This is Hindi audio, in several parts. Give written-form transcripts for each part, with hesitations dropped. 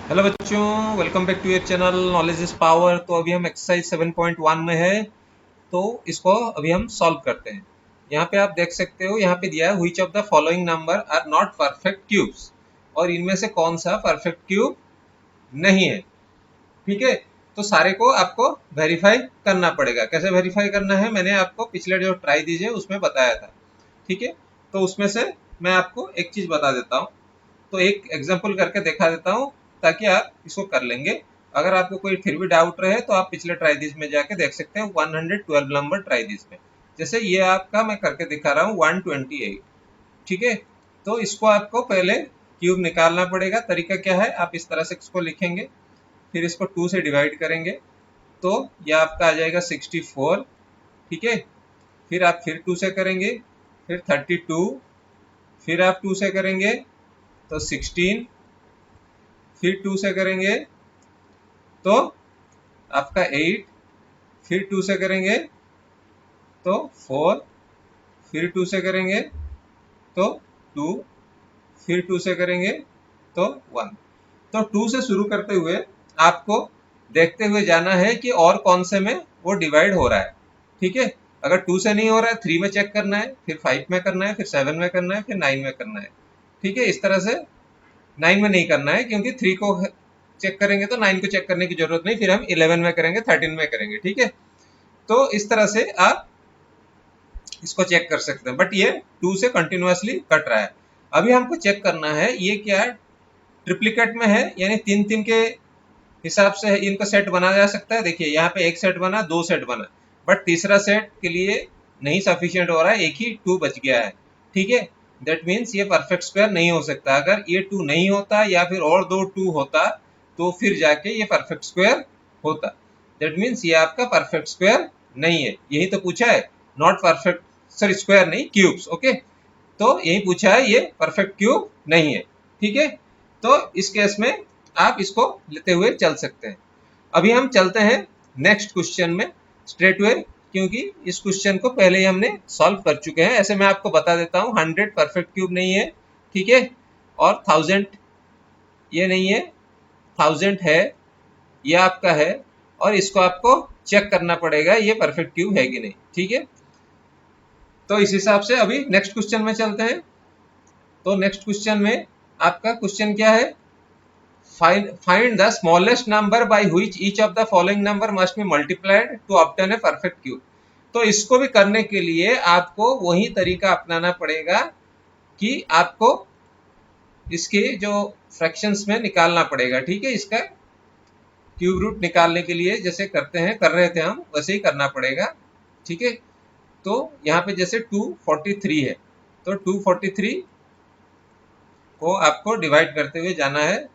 हेलो बच्चों, welcome back to your channel knowledge is power. तो अभी हम एक्सरसाइज 7.1 में है। तो इसको अभी हम सॉल्व करते हैं। यहाँ पे आप देख सकते हो, यहाँ पे दिया है which of the following number are not perfect cubes, और इनमें से कौन सा परफेक्ट क्यूब नहीं है। ठीक है, तो सारे को आपको वेरीफाई करना पड़ेगा। कैसे वेरीफाई करना है मैंने आपको पिछले जो ट्राई दीजिए उसमें बताया था। ठीक है, तो उसमें से मैं आपको एक चीज बता देता हूँ। तो एक एग्जांपल करके दिखा देता हूँ ताकि आप इसको कर लेंगे। अगर आपको कोई फिर भी डाउट रहे तो आप पिछले ट्राई दिस में जाके देख सकते हैं 112 नंबर ट्राई दिस में। जैसे ये आपका मैं करके दिखा रहा हूँ 128। ठीक है, तो इसको आपको पहले क्यूब निकालना पड़ेगा। तरीका क्या है, आप इस तरह से इसको लिखेंगे, फिर इसको 2 से डिवाइड करेंगे तो ये आपका आ जाएगा 64। ठीक है, फिर आप फिर 2 से करेंगे, फिर 32, फिर आप 2 से करेंगे तो 16, फिर 2 से करेंगे तो आपका 8, फिर 2 से करेंगे तो 4, फिर 2 से करेंगे तो 2, फिर 2 से करेंगे तो 1। तो 2 से शुरू करते हुए आपको देखते हुए जाना है कि और कौन से में वो डिवाइड हो रहा है। ठीक है, अगर 2 से नहीं हो रहा है 3 में चेक करना है, फिर 5 में करना है, फिर 7 में करना है, फिर 9 में करना है। ठीक है, इस तरह से 9 में नहीं करना है क्योंकि 3 को चेक करेंगे तो 9 को चेक करने की जरूरत नहीं, फिर हम 11 में करेंगे, 13 में करेंगे। ठीक है, तो इस तरह से आप इसको चेक कर सकते हैं। बट ये 2 से कंटिन्यूअसली कट रहा है। अभी हमको चेक करना है ये क्या है, ट्रिप्लिकेट में है, यानी 3-3 के हिसाब से इनका सेट बना जा सकता है। देखिए यहाँ पे एक सेट बना, 2 सेट बना, बट तीसरा सेट के लिए नहीं सफिशियंट हो रहा है, एक ही 2 बच गया है। ठीक है, दैट मीन्स ये परफेक्ट स्क्वायर नहीं हो सकता। अगर ये 2 नहीं होता या फिर और 2 2 होता तो फिर जाके ये परफेक्ट स्क्वायर होता। दैट मीन्स ये आपका परफेक्ट स्क्वायर नहीं है। यही तो पूछा है, नॉट परफेक्ट, सॉरी स्क्वायर नहीं, क्यूब्स। ओके, तो यही पूछा है, ये परफेक्ट क्यूब नहीं है। ठीक है, तो इस केस में आप इसको लेते हुए चल सकते हैं। अभी हम चलते हैं नेक्स्ट क्वेश्चन में स्ट्रेट वे, क्योंकि इस क्वेश्चन को पहले ही हमने सॉल्व कर चुके हैं। ऐसे मैं आपको बता देता हूँ, 100 परफेक्ट क्यूब नहीं है। ठीक है, और 1000 ये नहीं है, 1000 है, ये आपका है, और इसको आपको चेक करना पड़ेगा ये परफेक्ट क्यूब है कि नहीं। ठीक है, तो इस हिसाब से अभी नेक्स्ट क्वेश्चन में चलते हैं। तो नेक्स्ट क्वेश्चन में आपका क्वेश्चन क्या है, find the smallest number by which each of the following number must be multiplied to obtain a perfect cube। तो इसको भी करने के लिए आपको वही तरीका अपनाना पड़ेगा कि आपको इसके जो फ्रैक्शंस में निकालना पड़ेगा। ठीक है, इसका क्यूब रूट निकालने के लिए जैसे करते हैं, कर रहे थे हम, वैसे ही करना पड़ेगा। ठीक है, तो यहाँ पे जैसे 243 है, तो 243 को आपको डिवाइड करते हुए जाना है।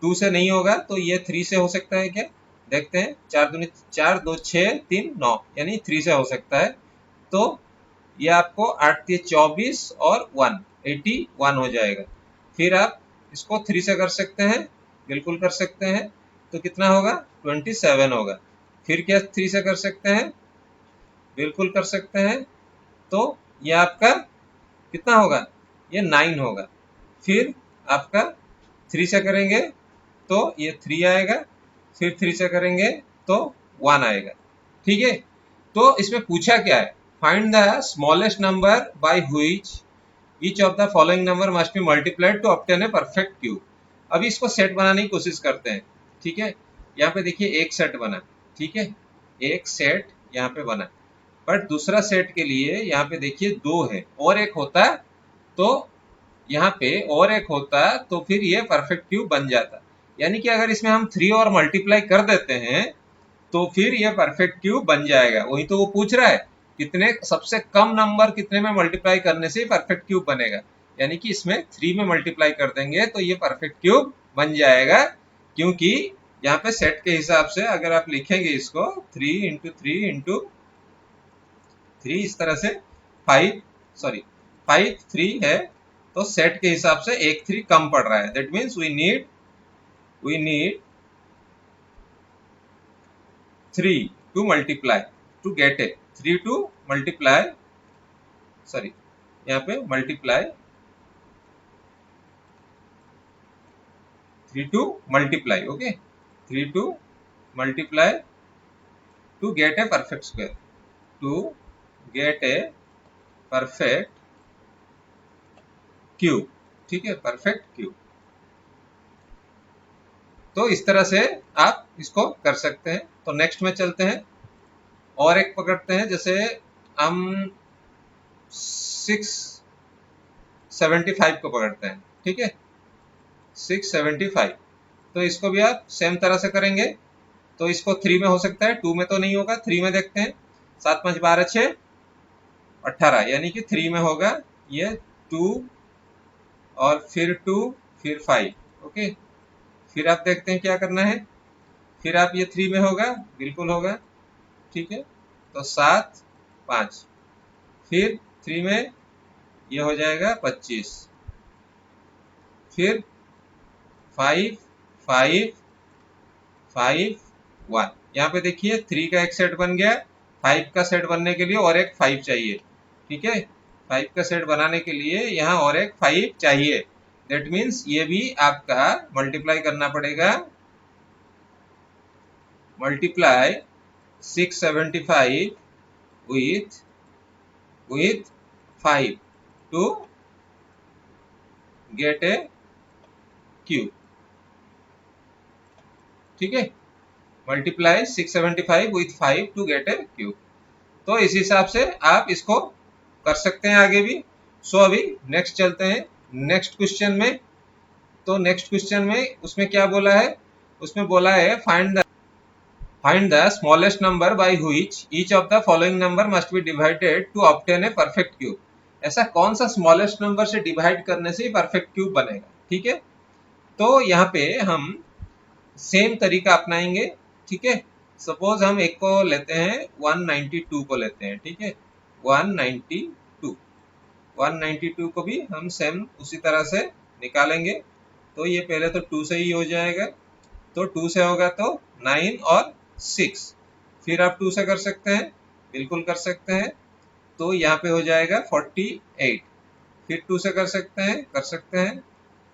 2 से नहीं होगा तो ये 3 से हो सकता है क्या, देखते हैं। 4 दूनी 4, 2 6, 3 9, यानी 3 से हो सकता है। तो ये आपको 8 3 24 और 1 81 हो जाएगा। फिर आप इसको 3 से कर सकते हैं, बिल्कुल कर सकते हैं। तो कितना होगा, 27 होगा। फिर क्या 3 से कर सकते हैं, बिल्कुल कर सकते हैं। तो ये आपका कितना होगा, ये 9 होगा। फिर आपका 3 से करेंगे तो ये 3 आएगा, फिर 3 से करेंगे तो 1 आएगा। ठीक है, तो इसमें पूछा क्या है, find the smallest number by which each of the following number must be multiplied to obtain a perfect cube. अभी इसको सेट बनाने की कोशिश करते हैं। ठीक है, यहाँ पे देखिए एक सेट बना। ठीक है, एक सेट यहाँ पे बना, बट दूसरा सेट के लिए यहाँ पे देखिए 2 है, और एक होता तो यहाँ पे और एक होता तो फिर ये परफेक्ट क्यूब बन जाता। यानी कि अगर इसमें हम 3 और मल्टीप्लाई कर देते हैं तो फिर ये परफेक्ट क्यूब बन जाएगा। वही तो वो पूछ रहा है, कितने सबसे कम नंबर कितने में मल्टीप्लाई करने से परफेक्ट क्यूब बनेगा। यानी कि इसमें 3 में मल्टीप्लाई कर देंगे तो ये परफेक्ट क्यूब बन जाएगा। क्योंकि यहाँ पे सेट के हिसाब से अगर आप लिखेंगे इसको 3 इंटू 3 इंटू 3, इस तरह से 5, सॉरी 5 3 है, तो सेट के हिसाब से एक 3 कम पड़ रहा है। That means we need 3 to multiply to get a 3 to multiply, sorry यहाँ पे multiply 3 to multiply, okay, 3 to multiply to get a perfect square, to get a perfect cube, ठीक है, परफेक्ट क्यूब। तो इस तरह से आप इसको कर सकते हैं। तो नेक्स्ट में चलते हैं, और एक पकड़ते हैं, जैसे हम 675 को पकड़ते हैं, ठीक है, 675। तो इसको भी आप सेम तरह से करेंगे। तो इसको 3 में हो सकता है, 2 में तो नहीं होगा, 3 में देखते हैं। 7 5 12 6 18, यानी कि 3 में होगा ये 2 और फिर 2 फिर 5, ओके। फिर आप देखते हैं क्या करना है, फिर आप ये 3 में होगा, बिल्कुल होगा, ठीक है। तो 7 5, फिर 3 में ये हो जाएगा 25, फिर 5 5 5 1। यहाँ पे देखिए 3 का एक सेट बन गया, 5 का सेट बनने के लिए और एक 5 चाहिए, ठीक है। 5 का सेट बनाने के लिए यहाँ और एक 5 चाहिए। दैट मीन्स ये भी आपका मल्टीप्लाई करना पड़ेगा, multiply 675 with 5 to get a cube, ठीक है। Multiply 675 with 5 to get a cube. तो इस हिसाब से आप इसको कर सकते हैं आगे भी। सो अभी नेक्स्ट चलते हैं नेक्स्ट क्वेश्चन में। तो नेक्स्ट क्वेश्चन में उसमें क्या बोला है, उसमें बोला है find the smallest number by which each of the following number must be divided to obtain a perfect cube. ऐसा कौन सा स्मॉलेस्ट नंबर से डिवाइड करने से परफेक्ट क्यूब बनेगा, ठीक है। तो यहाँ पे हम सेम तरीका अपनाएंगे, ठीक है। सपोज हम एक को लेते हैं, 192 को लेते हैं, ठीक है, 192 192 को भी हम सेम उसी तरह से निकालेंगे। तो ये पहले तो 2 से ही हो जाएगा, तो 2 से होगा तो 9 और 6, फिर आप 2 से कर सकते हैं, बिल्कुल कर सकते हैं। तो यहाँ पे हो जाएगा 48, फिर 2 से कर सकते हैं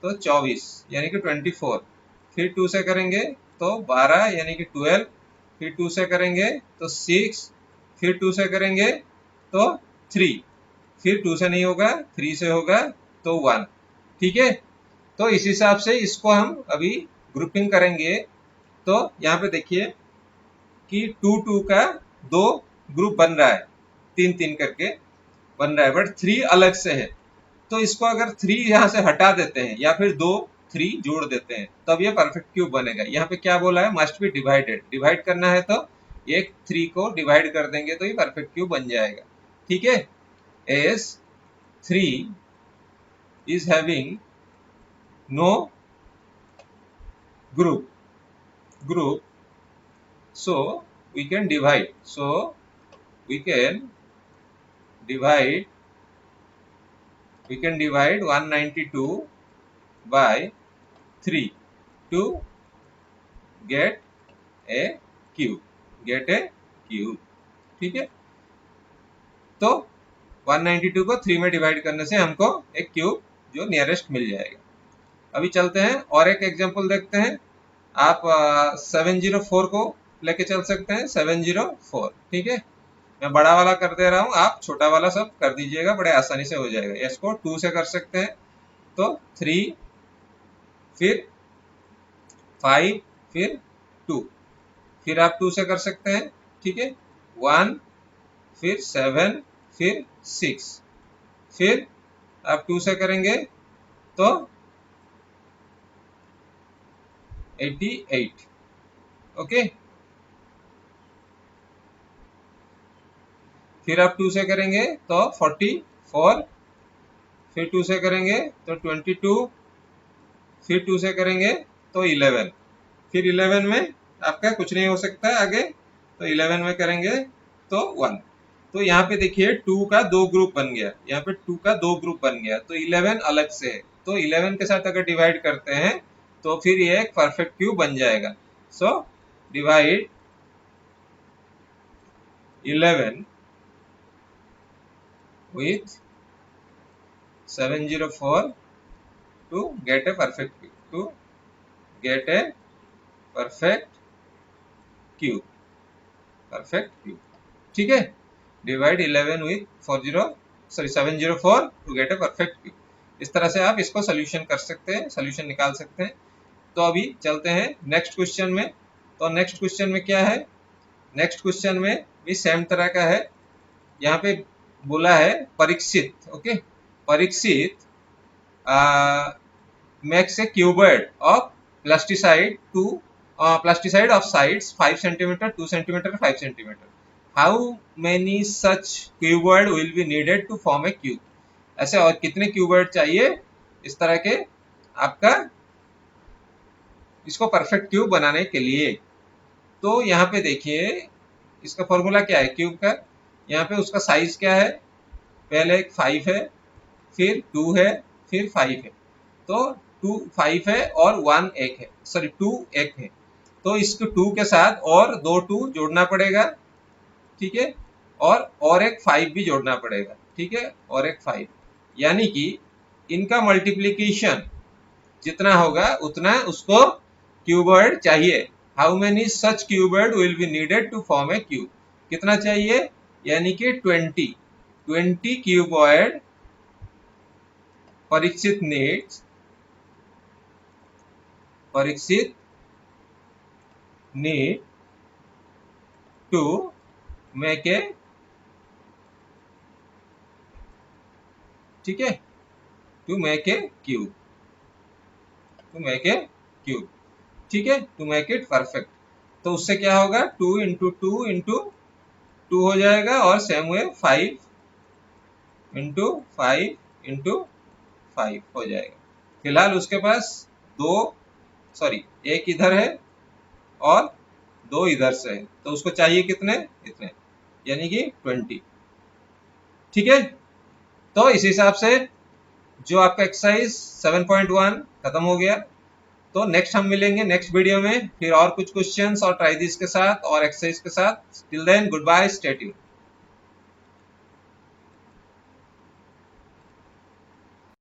तो 24 यानी कि 24, फिर 2 से करेंगे तो 12 यानी कि 12, फिर 2 से करेंगे तो 6, फिर 2 से करेंगे तो 3, फिर 2 से नहीं होगा, 3 से होगा तो 1, ठीक है। तो इस हिसाब से इसको हम अभी ग्रुपिंग करेंगे। तो यहाँ पे देखिए कि 2 2 का 2 ग्रुप बन रहा है, 3 3 करके बन रहा है, बट 3 अलग से है। तो इसको अगर 3 यहाँ से हटा देते हैं या फिर 2 3 जोड़ देते हैं, तब ये परफेक्ट क्यूब बनेगा। यहाँ पे क्या बोला है, मस्ट बी डिवाइडेड, डिवाइड करना है तो एक 3 को डिवाइड कर देंगे तो ये परफेक्ट क्यूब बन जाएगा, ठीक है। As 3 is having no group, so we can divide, divide we can divide 192 by 3 to get a cube, ठीक है। तो 192 को 3 में डिवाइड करने से हमको एक क्यूब जो नियरेस्ट मिल जाएगा। अभी चलते हैं और एक एग्जांपल देखते हैं। आप 704 को लेके चल सकते हैं, 704, ठीक है। मैं बड़ा वाला कर दे रहा हूँ, आप छोटा वाला सब कर दीजिएगा, बड़े आसानी से हो जाएगा। इसको 2 से कर सकते हैं तो 3, फिर 5, फिर 2, फिर आप 2 से कर सकते हैं, ठीक है, 1, फिर 7, फिर 6, फिर आप 2 से करेंगे तो 88, ओके। फिर आप 2 से करेंगे तो 44, फिर 2 से करेंगे तो 22, फिर 2 से करेंगे तो 11, फिर 11 में आपका कुछ नहीं हो सकता आगे, तो 11 में करेंगे तो 1। तो यहाँ पे देखिए 2 का 2 ग्रुप बन गया, यहाँ पे 2 का 2 ग्रुप बन गया, तो 11 अलग से है। तो 11 के साथ अगर डिवाइड करते हैं तो फिर ये एक परफेक्ट क्यूब बन जाएगा। So divide 11 with 704 to get a perfect cube, to get a perfect cube, perfect cube. ठीक है, divide 11 with 704 to get a perfect cube. इस तरह से आप इसको सोल्यूशन कर सकते हैं, सोल्यूशन निकाल सकते हैं। तो अभी चलते हैं नेक्स्ट क्वेश्चन में। तो नेक्स्ट क्वेश्चन में क्या है, नेक्स्ट क्वेश्चन में भी सेम तरह का है। यहाँ पे बोला है Parikshit, okay, Parikshit makes a cuboid of plasticide to plasticide of sides 5 centimeter, 2 centimeter, 5 centimeter. How many such cuboid will be needed to form a cube? ऐसे और कितने क्यूबॉइड चाहिए इस तरह के आपका इसको परफेक्ट क्यूब बनाने के लिए? तो यहाँ पे देखिए इसका फॉर्मूला क्या है क्यूब का। यहाँ पे उसका साइज क्या है, पहले एक 5 है, फिर 2 है, फिर 5 है। तो 2 5 है और 1 एक है, सॉरी 2 एक है। तो इसको 2 के साथ और 2 2 जोड़ना पड़ेगा, ठीक है, और एक 5 भी जोड़ना पड़ेगा, ठीक है, और एक 5, यानी कि इनका मल्टीप्लीकेशन जितना होगा उतना उसको क्यूबॉइड चाहिए। How many such cuboid will be needed to form a cube? कितना चाहिए, यानी कि 20 cuboid Parikshit needs, Parikshit need to make a, ठीक है, to make a cube, to make a cube, ठीक है, टू मेक इट परफेक्ट। तो उससे क्या होगा, 2 इंटू 2 इंटू 2 हो जाएगा, और सेम वे 5 इंटू 5 इंटू 5 हो जाएगा। फिलहाल उसके पास दो, सॉरी एक इधर है और 2 इधर से है, तो उसको चाहिए कितने, इतने, यानी कि 20। ठीक है, तो इस हिसाब से जो आपका एक्सरसाइज 7.1 खत्म हो गया। तो नेक्स्ट हम मिलेंगे नेक्स्ट वीडियो में फिर और कुछ क्वेश्चंस और ट्राई दिस के साथ और एक्सरसाइज के साथ। Till then goodbye, stay tuned.